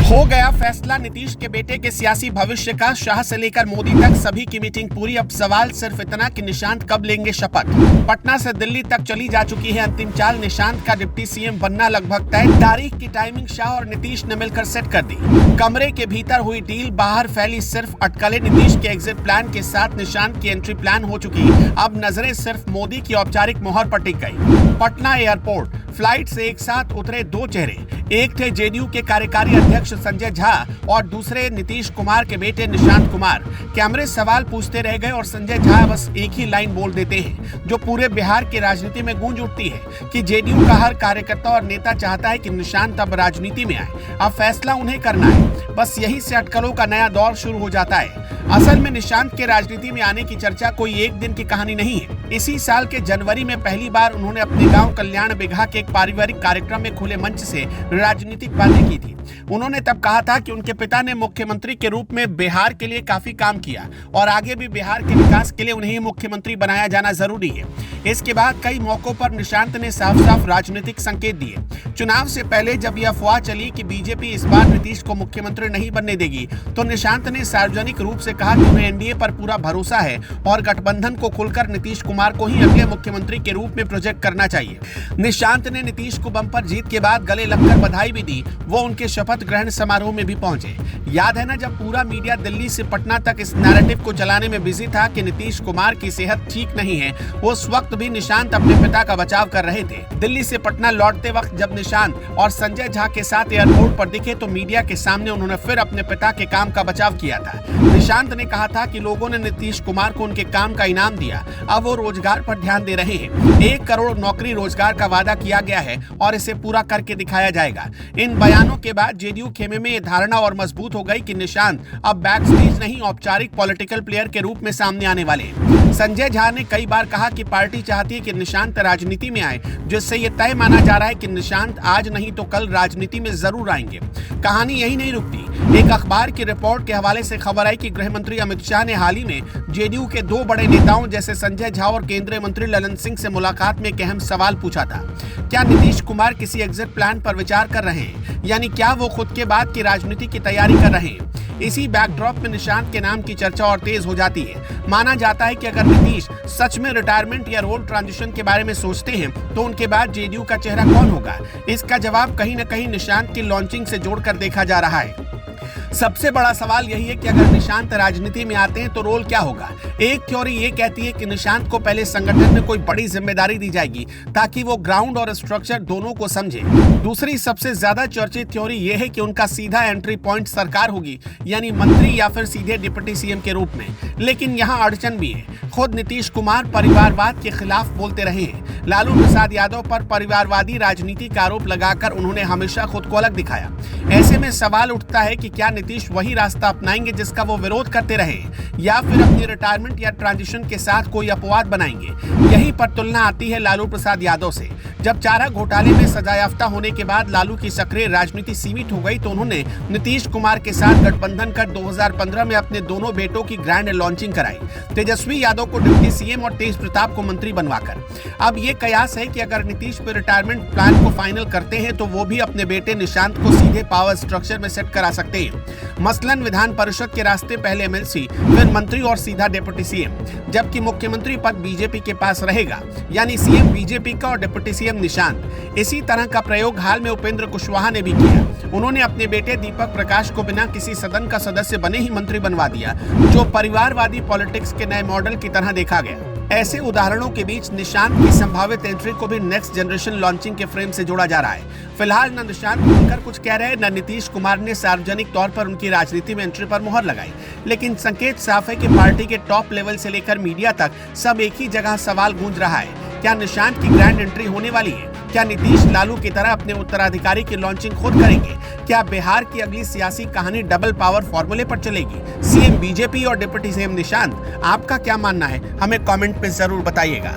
हो गया फैसला नीतीश के बेटे के सियासी भविष्य का। शाह से लेकर मोदी तक सभी की मीटिंग पूरी। अब सवाल सिर्फ इतना कि निशांत कब लेंगे शपथ। पटना से दिल्ली तक चली जा चुकी है अंतिम चाल। निशांत का डिप्टी सीएम बनना लगभग तय। तारीख की टाइमिंग शाह और नीतीश ने मिलकर सेट कर दी। कमरे के भीतर हुई डील, बाहर फैली सिर्फ अटकलें। नीतीश के एग्जिट प्लान के साथ निशांत की एंट्री प्लान हो चुकी। अब नजरें सिर्फ मोदी की औपचारिक मोहर पर टिक गई। पटना एयरपोर्ट फ्लाइट से एक साथ उतरे दो चेहरे। एक थे जेडीयू के कार्यकारी अध्यक्ष संजय झा और दूसरे नीतीश कुमार के बेटे निशांत कुमार। कैमरे सवाल पूछते रह गए और संजय झा बस एक ही लाइन बोल देते हैं जो पूरे बिहार की राजनीति में गूंज उठती है कि जेडीयू का हर कार्यकर्ता और नेता चाहता है कि निशांत अब राजनीति में आए। अब फैसला उन्हें करना है। बस यही से अटकलों का नया दौर शुरू हो जाता है। असल में निशांत के राजनीति में आने की चर्चा कोई एक दिन की कहानी नहीं है। इसी साल के जनवरी में पहली बार उन्होंने अपने गांव कल्याण बिघा के एक पारिवारिक कार्यक्रम में खुले मंच से राजनीतिक बातें की थी। उन्होंने तब कहा था कि उनके पिता ने मुख्यमंत्री के रूप में बिहार के लिए काफी काम किया और आगे भी बिहार के विकास के लिए उन्हें मुख्यमंत्री बनाया जाना जरूरी है। इसके बाद कई मौकों पर निशांत ने साफ साफ राजनीतिक संकेत दिए। चुनाव से पहले जब यह अफवाह चली कि बीजेपी इस बार नीतीश को मुख्यमंत्री नहीं बनने देगी, तो निशांत ने सार्वजनिक रूप से कहा कि उन्हें एनडीए पर पूरा भरोसा है और गठबंधन को खुलकर नीतीश कुमार को ही अगले मुख्यमंत्री के रूप में प्रोजेक्ट करना चाहिए। निशांत ने नीतीश को बम्पर जीत के बाद गले लगकर बधाई भी दी। वो उनके शपथ ग्रहण समारोह में भी पहुंचे। याद है ना, जब पूरा मीडिया दिल्ली से पटना तक इस नैरेटिव को चलाने में बिजी था कि नीतीश कुमार की सेहत ठीक नहीं है, उस वक्त भी निशांत अपने पिता का बचाव कर रहे थे। दिल्ली से पटना लौटते वक्त जब निशांत और संजय झा के साथ एयरपोर्ट पर दिखे तो मीडिया के सामने उन्होंने फिर अपने पिता के काम का बचाव किया था। निशांत ने कहा था कि लोगों ने नीतीश कुमार को उनके काम का इनाम दिया, अब वो रोजगार पर ध्यान दे रहे हैं। 1 करोड़ नौकरी रोजगार का वादा किया गया है और इसे पूरा करके दिखाया जाएगा। इन बयानों के बाद जेडीयू खेमे में ये धारणा और मजबूत हो गई कि निशांत अब बैक स्टेज नहीं, औपचारिक पॉलिटिकल प्लेयर के रूप में सामने आने वाले हैं। संजय झा ने कई बार कहा कि पार्टी चाहती है कि निशांत राजनीति में आए, जिससे ये तय माना जा रहा है कि निशांत आज नहीं तो कल राजनीति में जरूर आएंगे। कहानी यही नहीं रुकती। एक अखबार की रिपोर्ट के हवाले से खबर आई कि गृह मंत्री अमित शाह ने हाल ही में जेडीयू के 2 बड़े नेताओं जैसे संजय झा और केंद्रीय मंत्री ललन सिंह से मुलाकात में एक अहम सवाल पूछा था। क्या नीतीश कुमार किसी एग्जिट प्लान पर विचार कर रहे हैं, यानी क्या वो खुद के बाद की राजनीति की तैयारी कर रहे हैं? इसी बैकड्रॉप में निशांत के नाम की चर्चा और तेज हो जाती है। माना जाता है कि अगर नीतीश सच में रिटायरमेंट या रोल ट्रांजिशन के बारे में सोचते हैं तो उनके बाद जेडीयू का चेहरा कौन होगा? इसका जवाब कहीं न कहीं निशांत की लॉन्चिंग से जोड़कर देखा जा रहा है। सबसे बड़ा सवाल यही है कि अगर निशांत राजनीति में आते हैं तो रोल क्या होगा? एक थ्योरी ये कहती है कि निशांत को पहले संगठन में कोई बड़ी जिम्मेदारी दी जाएगी ताकि वो ग्राउंड और स्ट्रक्चर दोनों को समझे। दूसरी सबसे ज्यादा चर्चित थ्योरी ये है कि उनका सीधा एंट्री पॉइंट सरकार होगी, यानी मंत्री या फिर सीधे डिप्टी सीएम के रूप में। लेकिन यहाँ अड़चन भी है। खुद नीतीश कुमार परिवारवाद के खिलाफ बोलते रहे हैं। लालू प्रसाद यादव पर परिवारवादी राजनीति का आरोप लगाकर उन्होंने हमेशा खुद को अलग दिखाया। ऐसे में सवाल उठता है कि क्या नीतीश वही रास्ता अपनाएंगे जिसका वो विरोध करते रहे, या फिर अपनी रिटायरमेंट या ट्रांजिशन के साथ कोई अपवाद बनाएंगे? यहीं पर तुलना आती है लालू प्रसाद यादव से। जब चारा घोटाले में सजायाफ्ता होने के बाद लालू की सक्रिय राजनीति सीमित हो गई तो उन्होंने नीतीश कुमार के साथ गठबंधन कर 2015 में अपने दोनों बेटों की ग्रैंड लॉन्चिंग कराई, तेजस्वी यादव को डिप्टी सीएम और तेज प्रताप को मंत्री बनवाकर। अब ये कयास है कि अगर नीतीश पे रिटायरमेंट प्लान को फाइनल करते हैं तो वो भी अपने बेटे निशांत को सीधे पावर स्ट्रक्चर में सेट करा सकते हैं। मसलन विधान परिषद के रास्ते पहले एमएलसी, फिर मंत्री और सीधा डिप्टी सीएम, जबकि मुख्यमंत्री पद बीजेपी के पास रहेगा, यानी सीएम बीजेपी का और डिप्टी सीएम निशांत। इसी तरह का प्रयोग हाल में उपेंद्र कुशवाहा ने भी किया। उन्होंने अपने बेटे दीपक प्रकाश को बिना किसी सदन का सदस्य बने ही मंत्री बनवा दिया, जो परिवारवादी पॉलिटिक्स के नए मॉडल की तरह देखा गया। ऐसे उदाहरणों के बीच निशांत की संभावित एंट्री को भी नेक्स्ट जनरेशन लॉन्चिंग के फ्रेम से जोड़ा जा रहा है। फिलहाल न निशांत खुलकर कुछ कह रहे हैं, न नीतीश कुमार ने सार्वजनिक तौर पर उनकी राजनीति में एंट्री पर मुहर लगाई। लेकिन संकेत साफ है कि पार्टी के टॉप लेवल से लेकर मीडिया तक सब एक ही जगह सवाल गूंज रहा है। क्या निशांत की ग्रैंड एंट्री होने वाली है? क्या नीतीश लालू की तरह अपने उत्तराधिकारी की लॉन्चिंग खुद करेंगे? क्या बिहार की अगली सियासी कहानी डबल पावर फॉर्मूले पर चलेगी? सीएम बीजेपी और डिप्टी सीएम निशांत, आपका क्या मानना है? हमें कमेंट में जरूर बताइएगा।